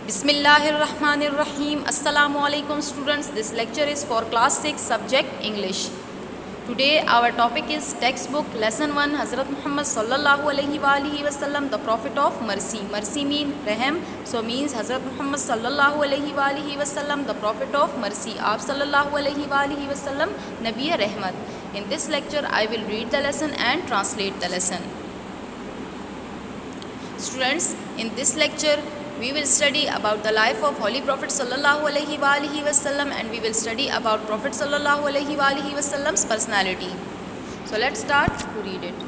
Bismillahirrahmanirrahim. Assalamu alaikum students. This lecture is for class 6 subject English. Today our topic is textbook lesson 1 Hazrat Muhammad sallallahu alaihi wasallam, the prophet of mercy. Mercy means rahm, so means Hazrat Muhammad sallallahu alaihi wasallam, the prophet of mercy. Aap sallallahu alaihi wasallam Nabi Rahmat. In this lecture I will read the lesson and translate the lesson. Students, in this lecture we will study about the life of Holy Prophet sallallahu alaihi wasallam, and we will study about Prophet sallallahu alaihi wasallam's personality. So let's start to read it.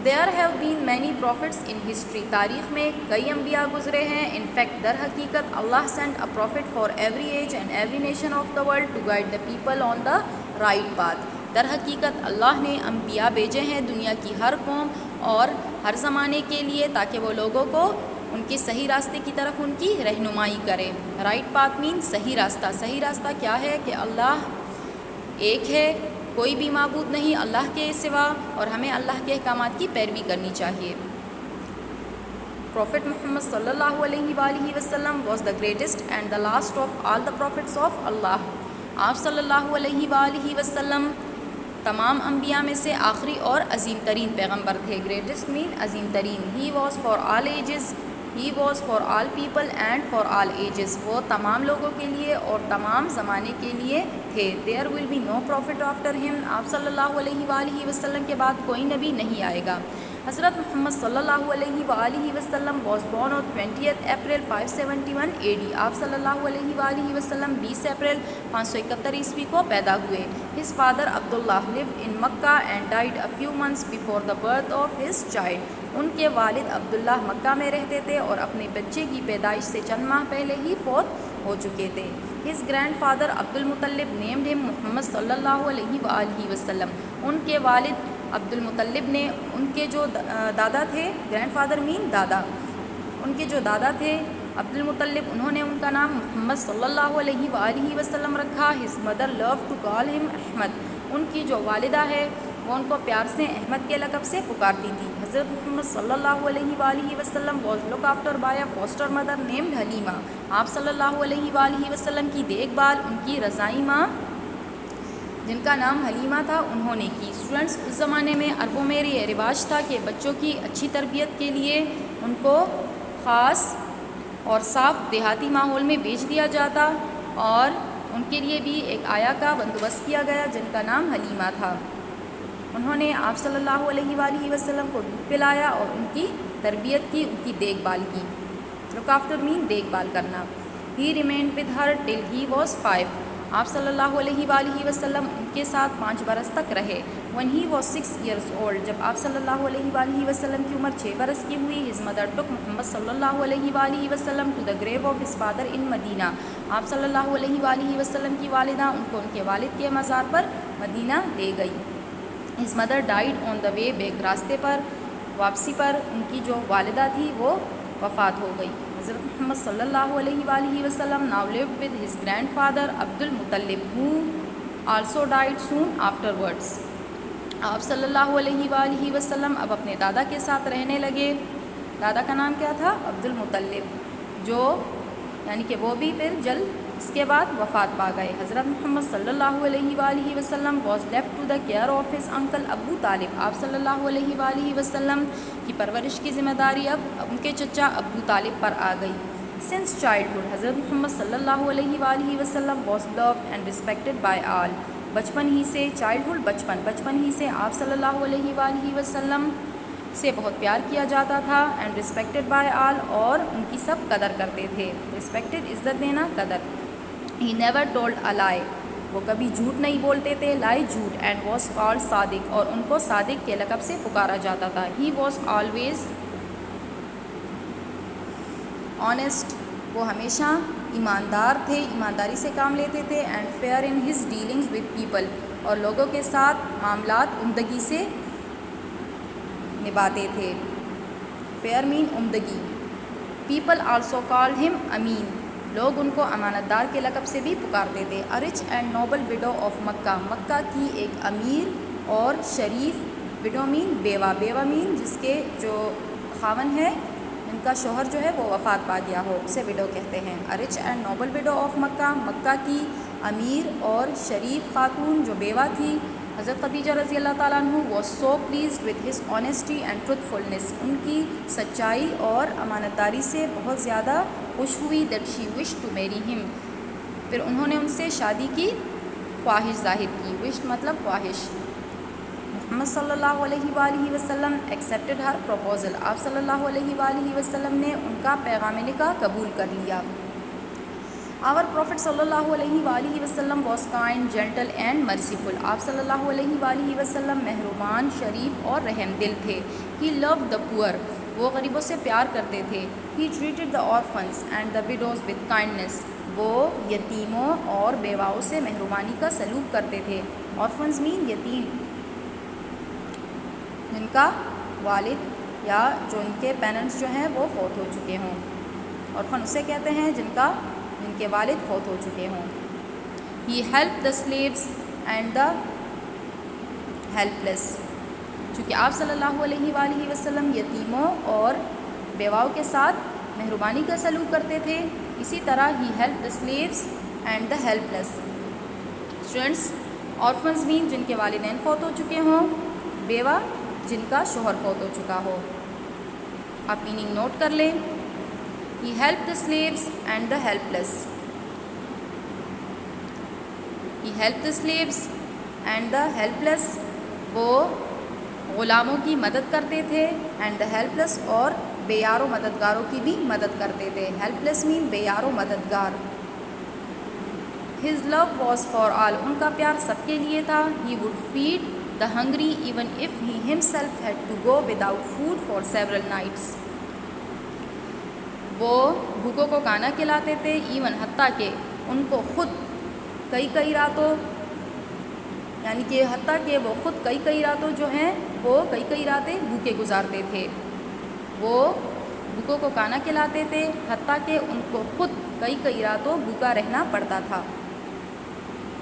There have been many prophets in history. تاریخ میں کئی انبیاء گزرے ہیں. In fact, در حقیقت Allah sent a prophet for every age and every nation of the world to guide the people on the right path. در حقیقت اللہ نے انبیاء بھیجے ہیں دنیا کی ہر قوم اور ہر زمانے کے لیے تاکہ وہ لوگوں کو ان کے صحیح راستے کی طرف ان کی رہنمائی کرے. رائٹ پاتھ مین صحیح راستہ. صحیح راستہ کیا ہے کہ اللہ ایک ہے, کوئی بھی معبود نہیں اللہ کے سوا, اور ہمیں اللہ کے احکامات کی پیروی کرنی چاہیے. Prophet Muhammad sallallahu alaihi wasallam was the greatest and the last of all the prophets of Allah. آپ صلی اللہ علیہ وسلم تمام انبیاء میں سے آخری اور عظیم ترین پیغمبر تھے. گریٹسٹ مین عظیم ترین. He was for all ages. He was for all people and for all ages. وہ تمام لوگوں کے لیے اور تمام زمانے کے لیے تھے. There will be no prophet after him. آپ صلی اللہ علیہ وسلم کے بعد کوئی نبی نہیں آئے گا. حضرت محمد صلی اللہ علیہ وسلم was born on 20th April 571 AD. آپ صلی اللہ علیہ وسلم 20 اپریل 571 عیسوی کو پیدا ہوئے. His father Abdullah lived in Makkah and died a few months before the birth of his child. ان کے والد عبداللہ مکہ میں رہتے تھے اور اپنے بچے کی پیدائش سے چند ماہ پہلے ہی فوت ہو چکے تھے. His grandfather عبد المطلب named him محمد صلی اللہ علیہ وسلم. ان کے والد عبد المطلب نے ان کے جو دادا تھے, گرینڈ فادر مین دادا, ان کے جو دادا تھے عبد المطلب, انہوں نے ان کا نام محمد صلی اللہ علیہ وسلم رکھا. His mother loved to call him Ahmad. ان کی جو والدہ ہے وہ ان کو پیار سے احمد کے لقب سے پکارتی تھی. حضرت محمد صلی اللہ علیہ وسلم was looked after by a foster mother named Halima. آپ صلی اللہ علیہ وسلم کی دیکھ بھال ان کی رضائی ماں جن کا نام حلیمہ تھا انہوں نے کی. اسٹوڈنٹس, اس زمانے میں عربوں میں یہ رواج تھا کہ بچوں کی اچھی تربیت کے لیے ان کو خاص اور صاف دیہاتی ماحول میں بھیج دیا جاتا, اور ان کے لیے بھی ایک آیا کا بندوبست کیا گیا جن کا نام حلیمہ تھا. انہوں نے آپ صلی اللہ علیہ وسلم کو دودھ پلایا اور ان کی تربیت کی, ان کی دیکھ بھال کی. لک آفٹر مین دیکھ بھال کرنا. He remained with her till he was 5. آپ صلی اللہ علیہ وسلم ان کے ساتھ 5 برس تک رہے. When he was 6 years old, جب آپ صلی اللہ علیہ وسلم کی عمر 6 برس کی ہوئی, his mother took محمد صلی اللہ علیہ وسلم to the grave of his father in مدینہ. آپ صلی اللہ علیہ وسلم کی والدہ ان کو ان کے والد کے مزار پر مدینہ لے گئی. His mother died on the way back. راستے پر واپسی پر ان کی جو والدہ تھی وہ وفات ہو گئی. حضرت محمد صلی اللہ علیہ وسلم now lived with his grandfather Abdul Muttalib who also died soon afterwards. آپ صلی اللہ علیہ وسلم اب اپنے دادا کے ساتھ رہنے لگے. دادا کا نام کیا تھا؟ عبد المطلب, جو یعنی کہ وہ بھی پھر جلد اس کے بعد وفات پا گئے. حضرت محمد صلی اللہ علیہ وسلم was left to the care of his uncle ابو طالب. آپ صلی اللہ علیہ وسلم کی پرورش کی ذمہ داری اب ان کے چچا ابو طالب پر آ گئی. Since childhood, حضرت محمد صلی اللہ علیہ وسلم was loved and respected by all. بچپن ہی سے, چائلڈہڈ بچپن ہی سے آپ صلی اللہ علیہ وسلم سے بہت پیار کیا جاتا تھا. اینڈ ریسپیکٹڈ بائی آل, اور ان کی سب قدر کرتے تھے. ریسپیکٹڈ عزت دینا, قدر. He never told a lie. وہ کبھی جھوٹ نہیں بولتے تھے. لائی جھوٹ. اینڈ was called صادق, اور ان کو صادق کے لقب سے پکارا جاتا تھا. He was always honest. وہ ہمیشہ ایماندار تھے, ایمانداری سے کام لیتے تھے. And fair in his dealings with people, اور لوگوں کے ساتھ معاملات عمدگی سے نبھاتے تھے. فیئر مین عمدگی. پیپل آلسو called him امین. لوگ ان کو امانت دار کے لقب سے بھی پکارتے تھے. A rich and noble widow of مکہ. مکہ کی ایک امیر اور شریف, widow مین بیوہ, بیوہ مین جس کے جو خاون ہے جن کا شوہر جو ہے وہ وفات پا گیا ہو، اسے وڈو کہتے ہیں. A rich and noble widow of مکہ، مکہ کی امیر اور شریف خاتون جو بیوہ تھی. حضرت خدیجہ رضی اللہ تعالیٰ عنہ was so pleased with his honesty and truthfulness. ان کی سچائی اور امانت داری سے بہت زیادہ خوش ہوئی. that she wished to marry him. پھر انہوں نے ان سے شادی کی خواہش ظاہر کی. wished مطلب خواہش. محمد صلی اللہ علیہ وآلہ وسلم accepted her proposal. آپ صلی اللہ علیہ وآلہ وسلم نے ان کا پیغام نکاح قبول کر لیا. Our Prophet صلی اللہ علیہ وآلہ وسلم was kind, gentle and merciful. آپ صلی اللہ علیہ وآلہ وسلم مہربان، شریف اور رحم دل تھے. He loved the poor. وہ غریبوں سے پیار کرتے تھے. He treated the orphans and the widows with kindness. وہ یتیموں اور بیواؤں سے مہربانی کا سلوک کرتے تھے. Orphans mean یتیم، جن کا والد یا جو ان کے پیرنٹس جو ہیں وہ فوت ہو چکے ہوں. orphan اسے کہتے ہیں جن کے والد فوت ہو چکے ہوں. He helped the slaves and the helpless. چونکہ آپ صلی اللہ علیہ وآلہ وسلم یتیموں اور بیواؤں کے ساتھ مہربانی کا سلوک کرتے تھے، اسی طرح he helped the slaves and the helpless. Students, orphans mean جن کے والدین فوت ہو چکے ہوں، بیوہ جن کا شوہر فوت ہو چکا ہو. آپ میننگ نوٹ کر لیں. He helped the slaves and the helpless. He helped the slaves and the helpless. وہ غلاموں کی مدد کرتے تھے. and the helpless اور بے یار و مددگاروں کی بھی مدد کرتے تھے. helpless mean بے یار و مددگار. His love was for all. ان کا پیار سب کے لیے تھا. He would feed the hungry even if he himself had to go without food for several nights. وہ بھوکوں کو کھانا کھلاتے تھے، ایون حتیٰ کہ ان کو خود کئی راتوں، یعنی کہ حتیٰ کہ وہ خود کئی راتوں جو ہیں وہ کئی راتیں بھوکے گزارتے تھے. وہ بھوکوں کو کھانا کھلاتے تھے حتیٰ کہ ان کو خود کئی راتوں بھوکا رہنا پڑتا تھا.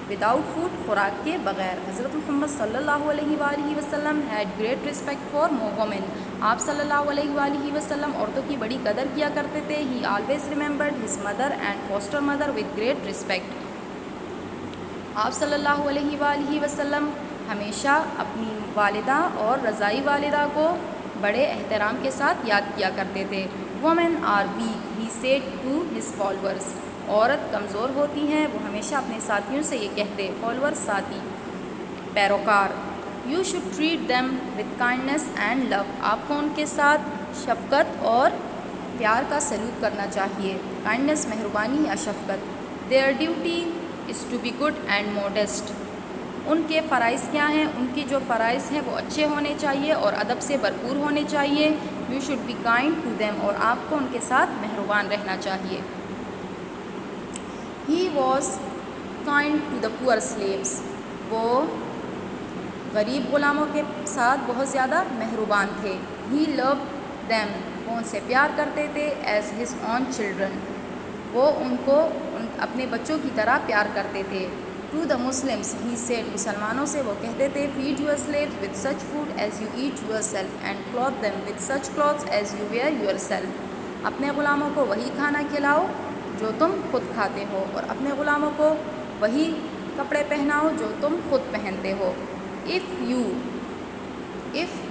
وداؤٹ فوڈ، خوراک کے بغیر. حضرت محمد صلی اللہ علیہ وآلہ وسلم had great respect for women. آپ صلی اللہ علیہ وآلہ وسلم عورتوں کی بڑی قدر کیا کرتے تھے. He always remembered his mother and faster mother with great respect. آپ صلی اللہ علیہ وآلہ وسلم ہمیشہ اپنی والدہ اور رضائی والدہ کو بڑے احترام کے ساتھ یاد کیا کرتے تھے. Women are weak he said to his followers. عورت کمزور ہوتی ہیں، وہ ہمیشہ اپنے ساتھیوں سے یہ کہتے. فالورز ساتھی، پیروکار. You should treat them with kindness and love. آپ کو ان کے ساتھ شفقت اور پیار کا سلوک کرنا چاہیے. کائنڈنس مہربانی یا شفقت. Their duty is to be good and modest. ان کے فرائض کیا ہیں؟ ان کی جو فرائض ہیں وہ اچھے ہونے چاہیے اور ادب سے بھرپور ہونے چاہیے. You should be kind to them. اور آپ کو ان کے ساتھ مہربان رہنا چاہیے. He was kind to the poor slaves. وہ غریب غلاموں کے ساتھ بہت زیادہ مہربان تھے. He loved them. وہ ان سے پیار کرتے تھے. as his own children. وہ ان کو اپنے بچوں کی طرح پیار کرتے تھے. to the Muslims he said. مسلمانوں سے وہ کہتے تھے feed your slaves with such food as you eat yourself and clothe them with such clothes as you wear yourself. اپنے غلاموں کو وہی کھانا کھلاؤ جو تم خود کھاتے ہو، اور اپنے غلاموں کو وہی کپڑے پہناؤ جو تم خود پہنتے ہو. if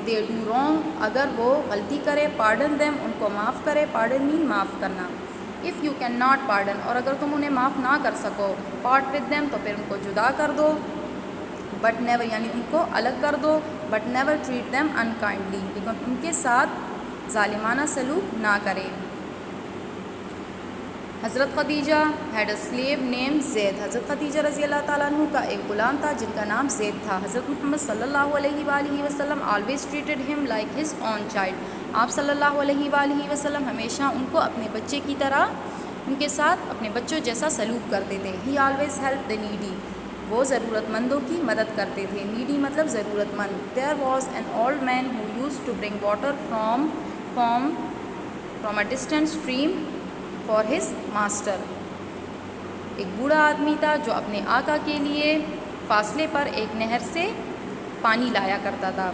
they do wrong. اگر وہ غلطی کرے. pardon them. ان کو معاف کرے. pardon mean معاف کرنا. if you cannot pardon. اور اگر تم انہیں معاف نہ کر سکو. part with them. تو پھر ان کو جدا کر دو. but never یعنی ان کو الگ کر دو. but never treat them unkindly. لیکن ان کے ساتھ ظالمانہ سلوک نہ کرے. حضرت Khadija had a slave named زید. حضرت خدیجہ رضی اللہ تعالیٰ عنہ کا ایک غلام تھا جن کا نام زید تھا. حضرت محمد صلی اللہ علیہ وآلہ وسلم always treated him like his own child. آپ صلی اللہ علیہ وآلہ وسلم ہمیشہ ان کو اپنے بچے کی طرح، ان کے ساتھ اپنے بچوں جیسا سلوک کرتے تھے. He always helped the needy. وہ ضرورت مندوں کی مدد کرتے تھے. needy مطلب ضرورت مند. There was an old man who used to bring water from a distant stream for his master. ایک بوڑھا آدمی تھا جو اپنے آقا کے لیے فاصلے پر ایک نہر سے پانی لایا کرتا تھا.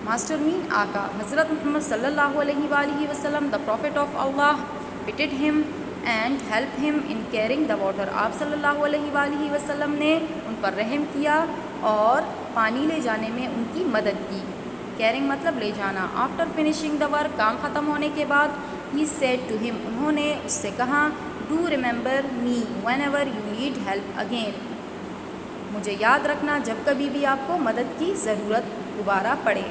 ماسٹر مین آقا. حضرت محمد صلی اللہ علیہ وآلہ وسلم the prophet of Allah pitied him and helped him in carrying the water. آپ صلی اللہ علیہ وآلہ وسلم نے ان پر رحم کیا اور پانی لے جانے میں ان کی مدد کی. کیرنگ مطلب لے جانا. آفٹر فنیشنگ دا ورک کام ختم ہونے کے بعد ہی سیڈ ٹو ہم انہوں نے اس سے کہا do remember me when ever you need help again. مجھے یاد رکھنا جب کبھی بھی آپ کو مدد کی ضرورت دوبارہ پڑے.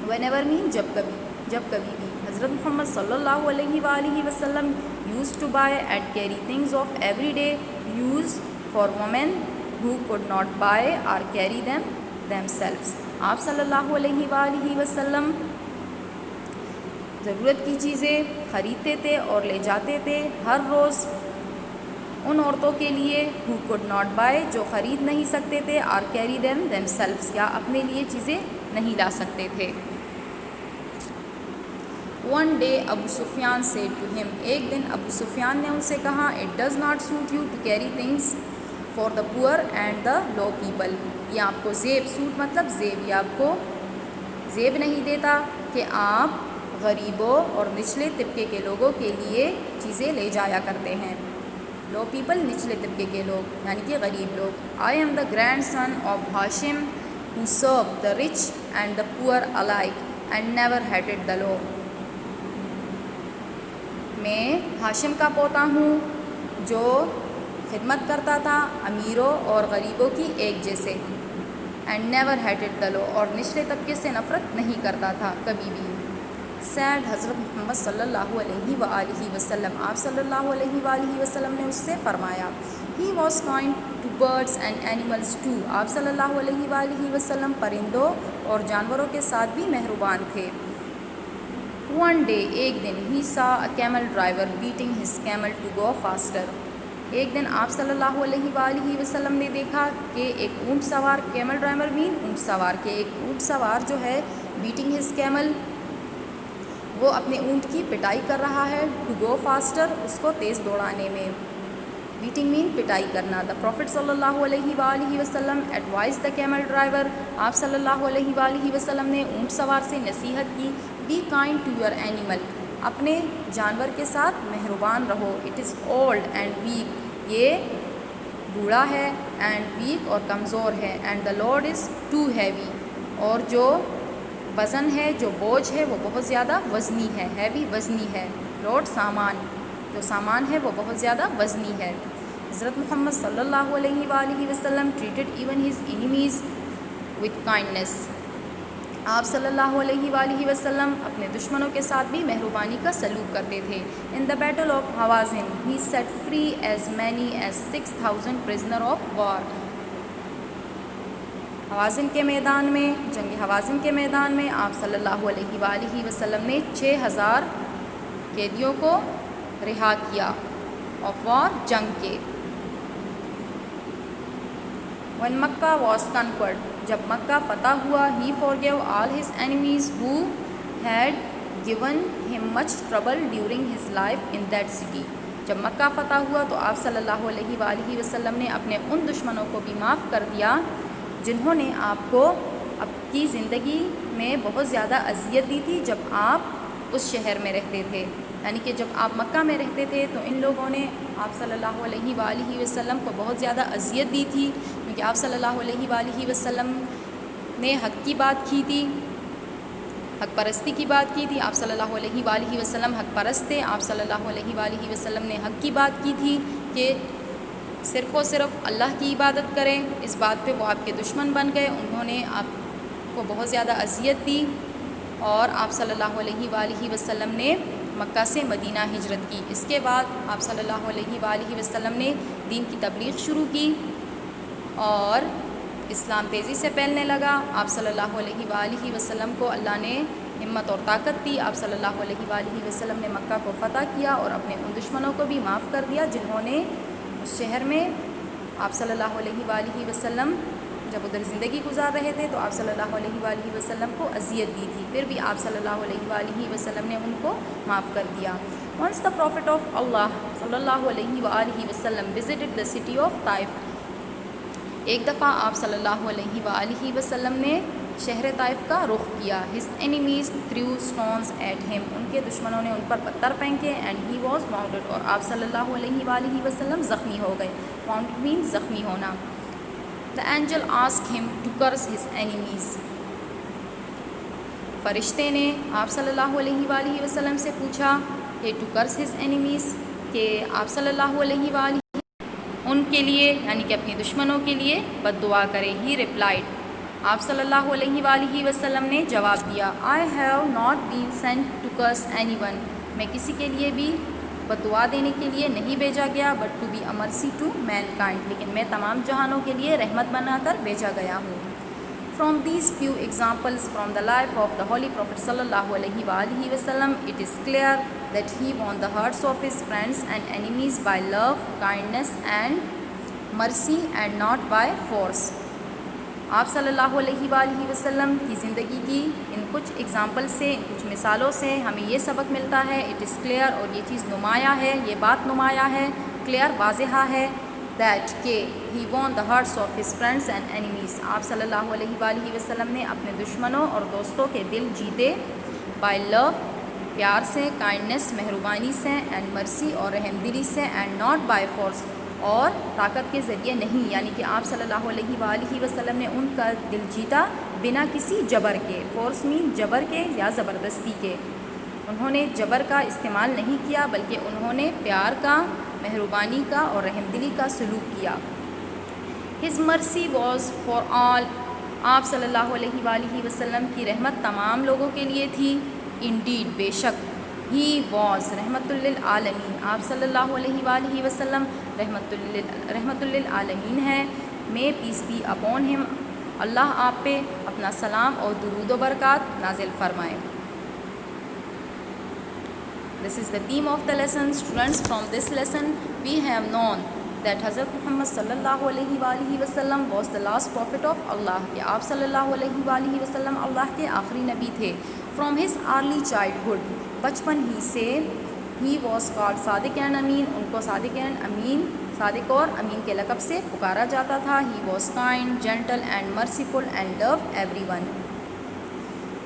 وین ایور مین جب کبھی بھی. حضرت محمد صلی اللہ علیہ وآلہ وسلم used to buy and carry things of every day used for women who could not buy or carry them themselves. آپ صلی اللہ علیہ وآلہ وسلم ضرورت کی چیزیں خریدتے تھے اور لے جاتے تھے ہر روز ان عورتوں کے لیے who could not buy جو خرید نہیں سکتے تھے or carry them themselves یا اپنے لیے چیزیں نہیں لا سکتے تھے. One day Abu Sufyan said to him ایک دن ابو سفیان نے ان سے کہا it does not suit you to carry things for the poor and the low people. یہ آپ کو زیب سوٹ مطلب زیب یہ آپ کو زیب نہیں دیتا کہ آپ غریبوں اور نچلے طبقے کے لوگوں کے لیے چیزیں لے جایا کرتے ہیں. لو پیپل نچلے طبقے کے لوگ یعنی کہ غریب لوگ. I am the grandson of Hashim who served the rich and the poor alike and never hated the low. میں ہاشم کا پوتا ہوں جو خدمت کرتا تھا امیروں اور غریبوں کی ایک جیسے. And never hated the low اور نچلے طبقے سے نفرت نہیں کرتا تھا کبھی بھی. سیڈ حضرت محمد صلی اللہ علیہ وآلہ وسلم آپ صلی اللہ علیہ وآلہ وسلم نے اس سے فرمایا he was kind to birds and animals too. آپ صلی اللہ علیہ وآلہ وسلم پرندوں اور جانوروں کے ساتھ بھی مہربان تھے. ون ڈے ایک دن he saw a camel driver beating his camel to go faster. ایک دن آپ صلی اللہ علیہ وآلہ وسلم نے دیکھا کہ ایک اونٹ سوار کیمل ڈرائیور مین اونٹ سوار کے ایک اونٹ سوار جو ہے بیٹنگ ہز کیمل وہ اپنے اونٹ کی پٹائی کر رہا ہے ٹو گو فاسٹر اس کو تیز دوڑانے میں. بیٹنگ مین پٹائی کرنا. دا پروفٹ صلی اللہ علیہ وآلہ وسلم ایڈوائز دا کیمل ڈرائیور آپ صلی اللہ علیہ وآلہ وسلم نے اونٹ سوار سے نصیحت کی be kind to your animal اپنے جانور کے ساتھ مہربان رہو. It is old and weak یہ بوڑھا ہے اینڈ ویک اور کمزور ہے. And the load is too heavy اور جو وزن ہے جو بوجھ ہے وہ بہت زیادہ وزنی ہے. ہیوی وزنی ہے. لوڈ سامان جو سامان ہے وہ بہت زیادہ وزنی ہے. حضرت محمد صلی اللہ علیہ وآلہ وسلم treated even his enemies with kindness. آپ صلی اللہ علیہ وآلہ وسلم اپنے دشمنوں کے ساتھ بھی مہربانی کا سلوک کرتے تھے. In the battle of Hawazin he set free as many as 6000 prisoner of war. Hawazin کے میدان میں جنگ ہوازن کے میدان میں آپ صلی اللہ علیہ وآلہ وسلم نے 6000 قیدیوں کو رہا کیا آف وار جنگ کے. when مکہ was conquered جب مکہ فتح ہوا he forgave all his enemies who had given him much trouble during his life in that city. جب مکہ فتح ہوا تو آپ صلی اللہ علیہ وآلہ وسلم نے اپنے ان دشمنوں کو بھی معاف کر دیا جنہوں نے آپ کو آپ کی زندگی میں بہت زیادہ اذیت دی تھی جب آپ اس شہر میں رہتے تھے. یعنی کہ جب آپ مکہ میں رہتے تھے تو ان لوگوں نے آپ صلی اللہ علیہ وآلہ وسلم کو بہت زیادہ اذیت دی تھی کیونکہ آپ صلی اللہ علیہ وآلہ وسلم نے حق کی بات کی تھی حق پرستی کی بات کی تھی. آپ صلی اللہ علیہ وآلہ وسلم حق پرست تھے. آپ صلی اللہ علیہ وآلہ وسلم نے حق کی بات کی تھی کہ صرف و صرف اللہ کی عبادت کریں. اس بات پہ وہ آپ کے دشمن بن گئے. انہوں نے آپ کو بہت زیادہ اذیت دی اور آپ صلی اللہ علیہ وآلہ وسلم نے مکہ سے مدینہ ہجرت کی. اس کے بعد آپ صلی اللہ علیہ وآلہ وسلم نے دین کی تبلیغ شروع کی اور اسلام تیزی سے پھیلنے لگا. آپ صلی اللہ علیہ وآلہ وسلم کو اللہ نے ہمت اور طاقت دی. آپ صلی اللہ علیہ وآلہ وسلم نے مکہ کو فتح کیا اور اپنے ان دشمنوں کو بھی معاف کر دیا جنہوں نے اس شہر میں آپ صلی اللہ علیہ وآلہ وسلم جب ادھر زندگی گزار رہے تھے تو آپ صلی اللہ علیہ وآلہ وسلم کو اذیت دی تھی. پھر بھی آپ صلی اللہ علیہ وآلہ وسلم نے ان کو معاف کر دیا. ونس دا پروفٹ آف اللہ صلی اللہ علیہ وآلہ وسلم visited the city of Taif. ایک دفعہ آپ صلی اللہ علیہ وآلہ وسلم نے شہر طائف کا رخ کیا. His enemies threw stones at him. ان کے دشمنوں نے ان پر پتھر پھینکے. And he was wounded. اور آپ صلی اللہ علیہ وآلہ وسلم زخمی ہو گئے. Wounded means زخمی ہونا. The angel asked him to curse his enemies. فرشتے نے آپ صلی اللہ علیہ وآلہ وسلم سے پوچھا کہ to curse his enemies, کہ آپ صلی اللہ علیہ وآلہ ان کے لیے یعنی کہ اپنے دشمنوں کے لیے بد دعا کرے. He replied. آپ صلی اللہ علیہ وآلہ وسلم نے جواب دیا I have not been sent to curse anyone. میں کسی کے لیے بھی بد دعا دینے کے لیے نہیں بھیجا گیا, but to be a mercy to mankind. لیکن میں تمام جہانوں کے لیے رحمت بنا کر بھیجا گیا ہوں. From these few examples from the life of the Holy Prophet sallallahu alaihi wasallam, it is clear that he won the hearts of his friends and enemies by love, kindness and mercy and not by force. آپ صلی اللہ علیہ وآلہ وسلم کی زندگی کی ان کچھ example سے, ان کچھ مثالوں سے ہمیں یہ سبق ملتا ہے. اٹ از کلیئر, اور یہ چیز نمایاں ہے, یہ بات نمایاں ہے, کلیئر واضح ہے, دیٹ کہ ہی وون the hearts of his friends and enemies. آپ صلی اللہ علیہ وآلہ وسلم نے اپنے دشمنوں اور دوستوں کے دل جیتے. بائی لو, پیار سے, کائنڈنس, مہربانی سے, اینڈ مرسی, اور رحم دلی سے, اینڈ ناٹ بائی فورس, اور طاقت کے ذریعے نہیں. یعنی کہ آپ صلی اللہ علیہ وآلہ وسلم نے ان کا دل جیتا بنا کسی جبر کے. فورس مین جبر کے یا زبردستی کے. انہوں نے جبر کا استعمال نہیں کیا, بلکہ انہوں نے پیار کا, مہربانی کا اور رحم دلی کا سلوک کیا. His mercy was for all. آپ صلی اللہ علیہ وآلہ وسلم کی رحمت تمام لوگوں کے لیے تھی. انڈیڈ, بے شک, ہی واز رحمت للعالمین. آپ صلی اللہ علیہ وآلہ وسلم رحمت للعالمین ہیں. مے پیس بی اپون ہم. اللہ آپ پہ اپنا سلام اور درود و برکات نازل فرمائے. This is the theme of the lesson. Students, from this lesson we have known that Hazrat Muhammad sallallahu alaihi wa sallam was the last prophet of Allah. کہ آپ صلی اللہ علیہ وآلہ وسلم اللہ کے آخری نبی تھے. From his early childhood, بچپن ہی سے, he was called Sadiq and امین. ان کو صادق and امین, صادق اور امین کے لقب سے پکارا جاتا تھا. He was kind, gentle and merciful and loved everyone.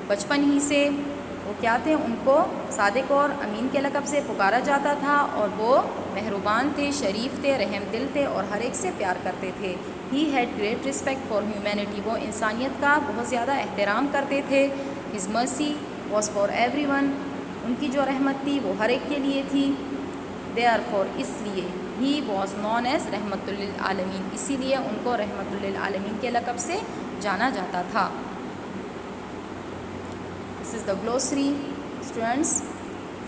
بچپن ہی سے وہ کیا تھے, ان کو صادق اور امین کے لقب سے پکارا جاتا تھا, اور وہ مہربان تھے, شریف تھے, رحم دل تھے, اور ہر ایک سے پیار کرتے تھے. He had great respect for humanity. وہ انسانیت کا بہت زیادہ احترام کرتے تھے. His mercy was for everyone. ان کی جو رحمت تھی وہ ہر ایک کے لیے تھی. Therefore, اس لیے he was known as رحمت للعالمین. اسی لیے ان کو رحمت للعالمین کے لقب سے جانا جاتا تھا. This is the glossary. Students,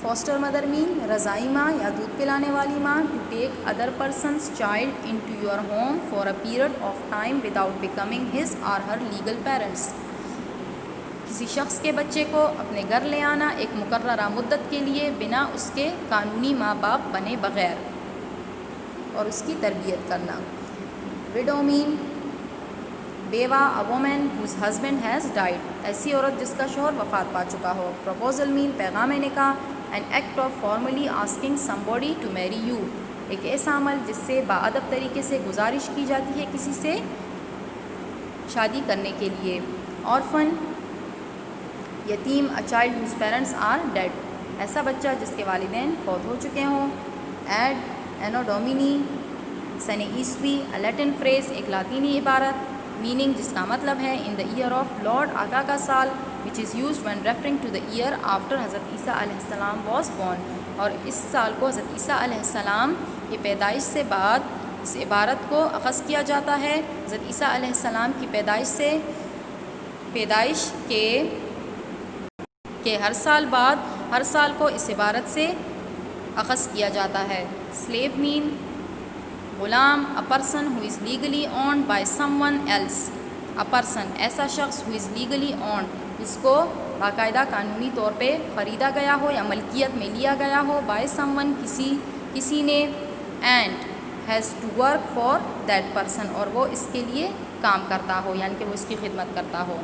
foster mother mean رضائی ماں یا دودھ پلانے والی ماں. To take other person's child into your home for a period of time without becoming his or her legal parents. کسی شخص کے بچے کو اپنے گھر لے آنا ایک مقررہ مدت کے لیے بنا اس کے قانونی ماں باپ بنے بغیر, اور اس کی تربیت کرنا. widow mean بیوہ, a woman whose husband has died. ایسی عورت جس کا شوہر وفات پا چکا ہو. proposal mean پیغام نکاح, an act of formally asking somebody to marry you. ایک ایسا عمل جس سے باادب طریقے سے گزارش کی جاتی ہے کسی سے شادی کرنے کے لیے. orphan, یتیم, a child whose parents are dead. ایسا بچہ جس کے والدین فوت ہو چکے ہوں. ad, anno domini, سن عیسوی, a Latin phrase, ایک لاطینی عبارت, meaning جس کا مطلب ہے in the year of Lord, آقا کا سال, which is used when referring to the year after حضرت عیسیٰ علیہ السلام was born. اور اس سال کو حضرت عیسیٰ علیہ السلام کی پیدائش سے بعد اس عبارت کو اخذ کیا جاتا ہے. حضرت عیسیٰ علیہ السلام کی پیدائش کے ہر سال بعد ہر سال کو اس عبارت سے اخذ کیا جاتا ہے. slave mean Ghulam, a person who is legally owned by someone else. a person, ایسا شخص who is legally owned, جس کو باقاعدہ قانونی طور پہ خریدا گیا ہو یا ملکیت میں لیا گیا ہو. by someone, کسی نے, and has to work for that person, اور وہ اس کے لیے کام کرتا ہو یعنی کہ وہ اس کی خدمت کرتا ہو.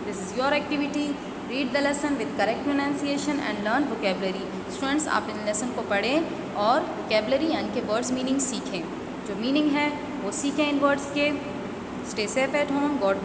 This is your activity. Read the lesson with correct pronunciation and learn vocabulary. Students, آپ ان لیسن کو پڑھیں اور vocabulary یعنی کہ words meaning سیکھیں. جو meaning ہے وہ سیکھیں ان words کے, Stay safe at home. God bless.